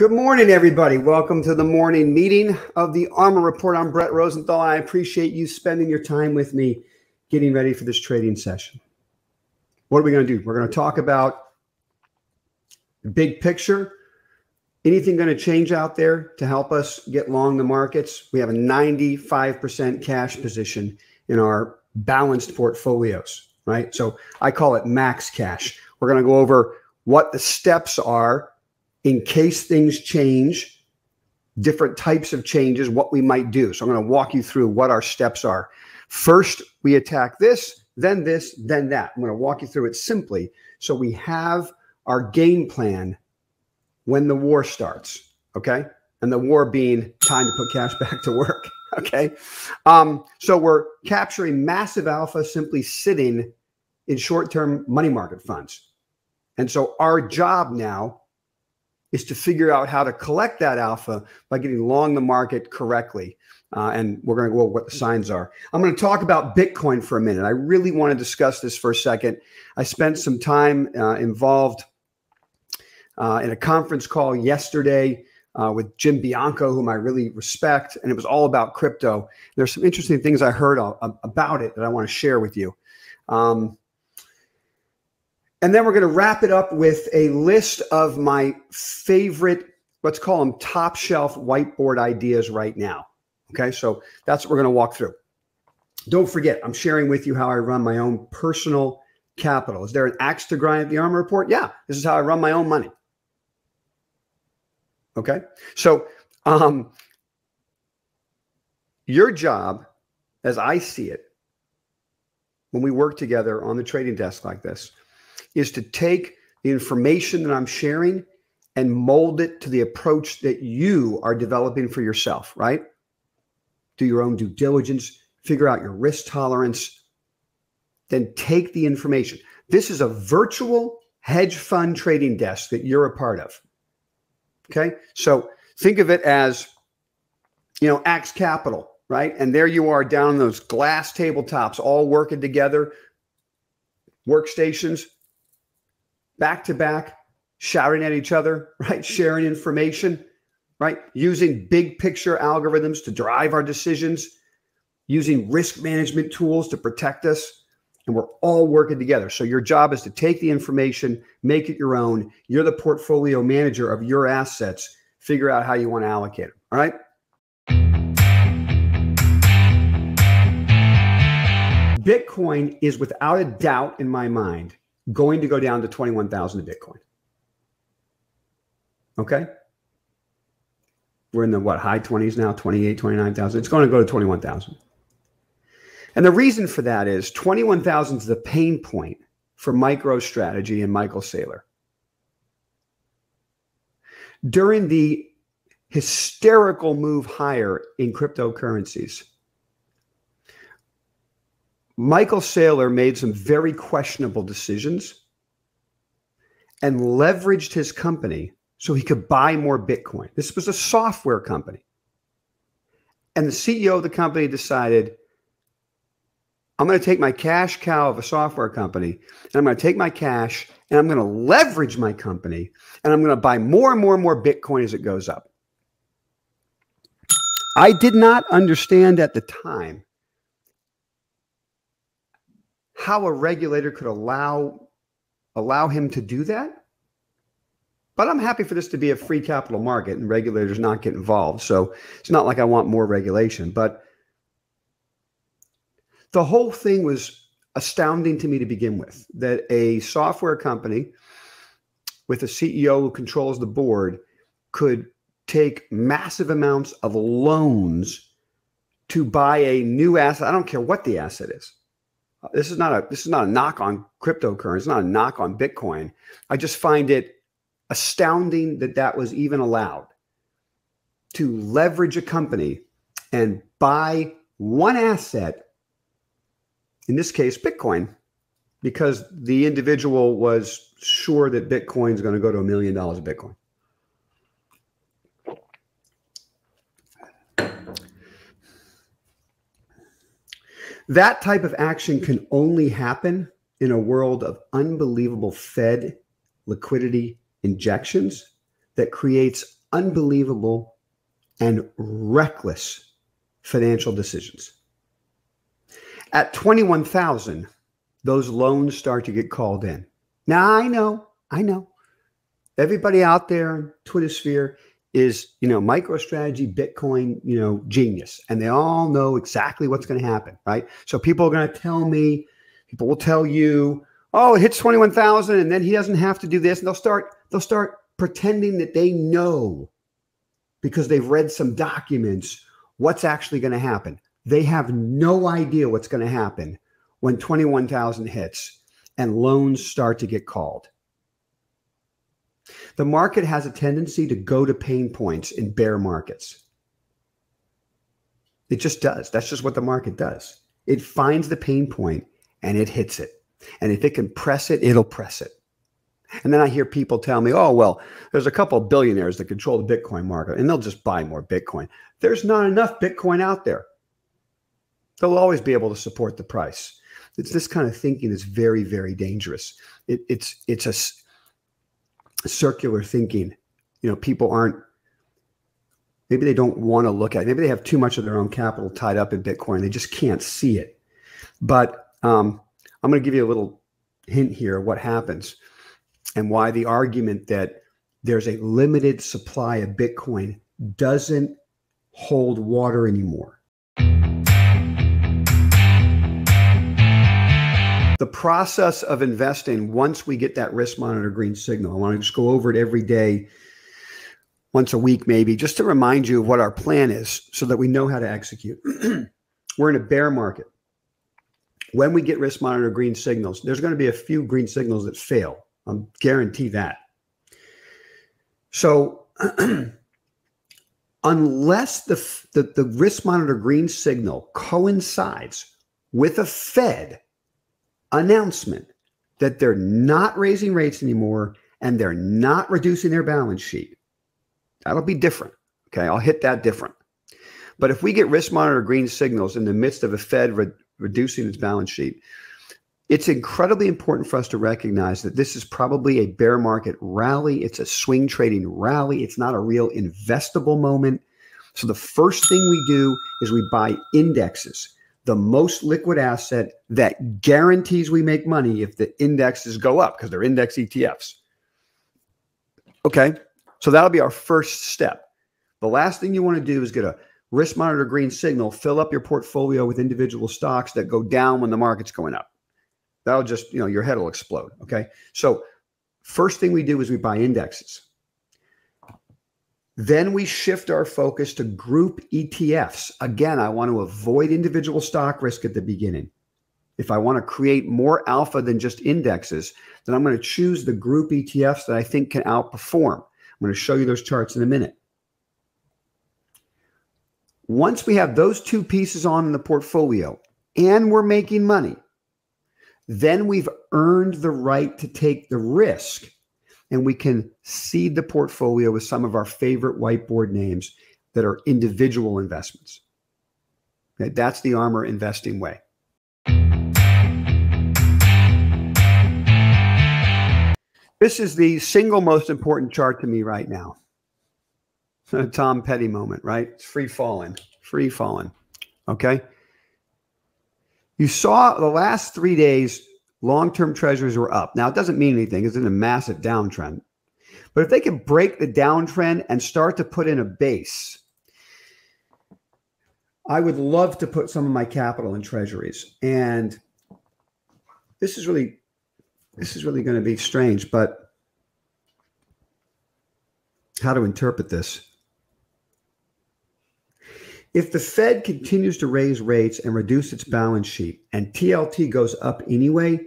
Good morning, everybody. Welcome to the morning meeting of the ARMR Report. I'm Brett Rosenthal. I appreciate you spending your time with me getting ready for this trading session. What are we going to do? We're going to talk about the big picture. Anything going to change out there to help us get long the markets? We have a 95% cash position in our balanced portfolios, right? So I call it max cash. We're going to go over what the steps are in case things change, different types of changes, what we might do. So I'm going to walk you through what our steps are. First, we attack this, then that. I'm going to walk you through it simply so we have our game plan when the war starts, okay? And the war being time to put cash back to work, okay? So we're capturing massive alpha simply sitting in short-term money market funds. And so our job now is to figure out how to collect that alpha by getting long the market correctly. And we're going to go over what the signs are. I'm going to talk about Bitcoin for a minute. I really want to discuss this for a second. I spent some time involved in a conference call yesterday with Jim Bianco, whom I really respect, and it was all about crypto. There's some interesting things I heard about it that I want to share with you. And then we're going to wrap it up with a list of my favorite, let's call them top shelf whiteboard ideas right now. Okay, so that's what we're going to walk through. Don't forget, I'm sharing with you how I run my own personal capital. Is there an axe to grind at the ARMR Report? Yeah, this is how I run my own money. Okay, so your job, as I see it, when we work together on the trading desk like this, is to take the information that I'm sharing and mold it to the approach that you are developing for yourself, right? Do your own due diligence, figure out your risk tolerance, then take the information. This is a virtual hedge fund trading desk that you're a part of. Okay, so think of it as, you know, Axe Capital, right? And there you are down on those glass tabletops, all working together, workstations, back to back, shouting at each other, right? Sharing information, right? Using big picture algorithms to drive our decisions, using risk management tools to protect us. And we're all working together. So your job is to take the information, make it your own. You're the portfolio manager of your assets. Figure out how you want to allocate them. All right. Bitcoin is without a doubt in my mind going to go down to 21,000 a Bitcoin. Okay. We're in the what, high 20s now, 28, 29,000. It's going to go to 21,000. And the reason for that is 21,000 is the pain point for Microstrategy and Michael Saylor. During the hysterical move higher in cryptocurrencies, Michael Saylor made some very questionable decisions and leveraged his company so he could buy more Bitcoin. This was a software company. And the CEO of the company decided, I'm going to take my cash cow of a software company, and I'm going to take my cash, and I'm going to leverage my company, and I'm going to buy more and more and more Bitcoin as it goes up. I did not understand at the time how a regulator could allow him to do that. But I'm happy for this to be a free capital market and regulators not get involved. So it's not like I want more regulation. But the whole thing was astounding to me to begin with, that a software company with a CEO who controls the board could take massive amounts of loans to buy a new asset. I don't care what the asset is. This is not a knock on cryptocurrency. It's not a knock on Bitcoin. I just find it astounding that that was even allowed, to leverage a company and buy one asset, in this case, Bitcoin, because the individual was sure that Bitcoin is going to go to $1 million of Bitcoin. That type of action can only happen in a world of unbelievable Fed liquidity injections that creates unbelievable and reckless financial decisions. At 21,000, those loans start to get called in. Now, I know. Everybody out there in Twitter sphere is, Microstrategy, Bitcoin, genius. And they all know exactly what's going to happen, right? So people are going to tell me, people will tell you, oh, it hits 21,000 and then he doesn't have to do this. And they'll start pretending that they know because they've read some documents what's actually going to happen. They have no idea what's going to happen when 21,000 hits and loans start to get called. The market has a tendency to go to pain points in bear markets. It just does. That's just what the market does. It finds the pain point and it hits it. And if it can press it, it'll press it. And then I hear people tell me, oh, well, there's a couple of billionaires that control the Bitcoin market and they'll just buy more Bitcoin. There's not enough Bitcoin out there. They'll always be able to support the price. It's this kind of thinking that's very, very dangerous. It's a circular thinking. People aren't, maybe they don't want to look at it. Maybe they have too much of their own capital tied up in Bitcoin. They just can't see it. But I'm going to give you a little hint here of what happens and why the argument that there's a limited supply of Bitcoin doesn't hold water anymore. The process of investing, once we get that risk monitor green signal, I want to just go over it every day, once a week maybe, just to remind you of what our plan is so that we know how to execute. We're in a bear market. When we get risk monitor green signals, there's going to be a few green signals that fail. I'll guarantee that. So unless the risk monitor green signal coincides with a Fed announcement that they're not raising rates anymore and they're not reducing their balance sheet, that'll be different. Okay, I'll hit that different. But if we get risk monitor green signals in the midst of a Fed reducing its balance sheet, it's incredibly important for us to recognize that this is probably a bear market rally. It's a swing trading rally. It's not a real investable moment. So the first thing we do is we buy indexes, the most liquid asset that guarantees we make money if the indexes go up because they're index ETFs. Okay, so that'll be our first step. The last thing you want to do is get a risk monitor green signal, fill up your portfolio with individual stocks that go down when the market's going up. That'll just, your head will explode. Okay, so first thing we do is we buy indexes. Then we shift our focus to group ETFs. Again, I want to avoid individual stock risk at the beginning. If I want to create more alpha than just indexes, then I'm going to choose the group ETFs that I think can outperform. I'm going to show you those charts in a minute. Once we have those two pieces on in the portfolio and we're making money, then we've earned the right to take the risk and we can seed the portfolio with some of our favorite whiteboard names that are individual investments. Okay, that's the ARMR investing way. This is the single most important chart to me right now. A Tom Petty moment, right? It's free falling, okay? You saw the last 3 days, long-term treasuries were up. Now, it doesn't mean anything. It's in a massive downtrend. But if they can break the downtrend and start to put in a base, I would love to put some of my capital in treasuries. And this is really going to be strange, but how to interpret this. If the Fed continues to raise rates and reduce its balance sheet and TLT goes up anyway,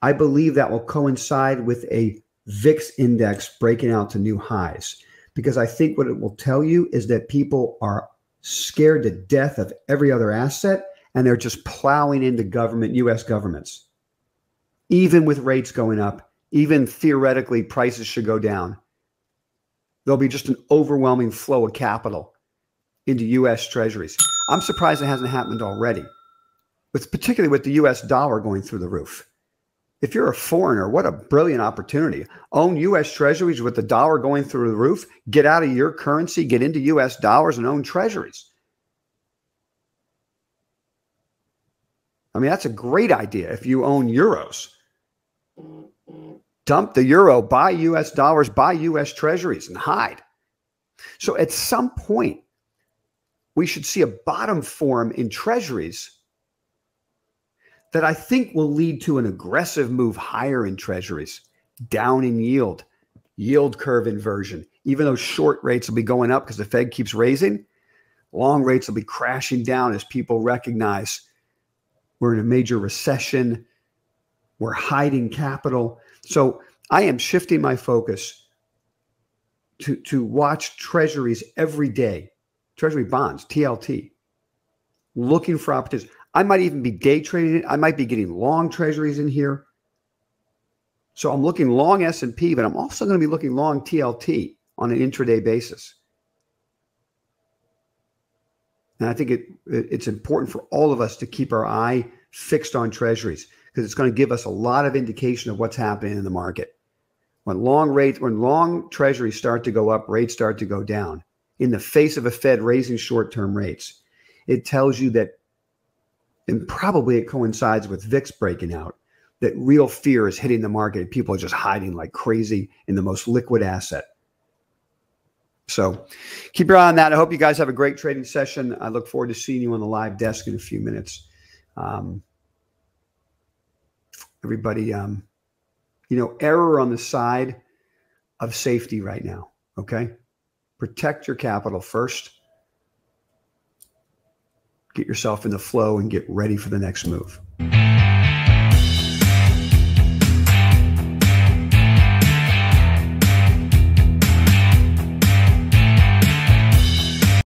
I believe that will coincide with a VIX index breaking out to new highs, because I think what it will tell you is that people are scared to death of every other asset and they're just plowing into government, US governments. Even with rates going up, even theoretically prices should go down. There'll be just an overwhelming flow of capital into US treasuries. I'm surprised it hasn't happened already. It's particularly with the US dollar going through the roof. If you're a foreigner, what a brilliant opportunity. Own U.S. treasuries with the dollar going through the roof. Get out of your currency, get into U.S. dollars and own treasuries. I mean, that's a great idea if you own euros. Dump the euro, buy U.S. dollars, buy U.S. treasuries and hide. So at some point, we should see a bottom form in treasuries that I think will lead to an aggressive move higher in treasuries, down in yield curve inversion. Even though short rates will be going up because the Fed keeps raising, long rates will be crashing down as people recognize we're in a major recession, we're hiding capital. So I am shifting my focus to watch treasuries every day, treasury bonds, TLT, looking for opportunities. I might even be day trading it. I might be getting long treasuries in here. So I'm looking long S&P, but I'm also going to be looking long TLT on an intraday basis. And I think it's important for all of us to keep our eye fixed on treasuries because it's going to give us a lot of indication of what's happening in the market. When long treasuries start to go up, rates start to go down in the face of a Fed raising short-term rates, it tells you that, and probably it coincides with VIX breaking out, that real fear is hitting the market and people are just hiding like crazy in the most liquid asset. So keep your eye on that. I hope you guys have a great trading session. I look forward to seeing you on the live desk in a few minutes. Everybody, error on the side of safety right now, okay? Protect your capital first. Get yourself in the flow and get ready for the next move.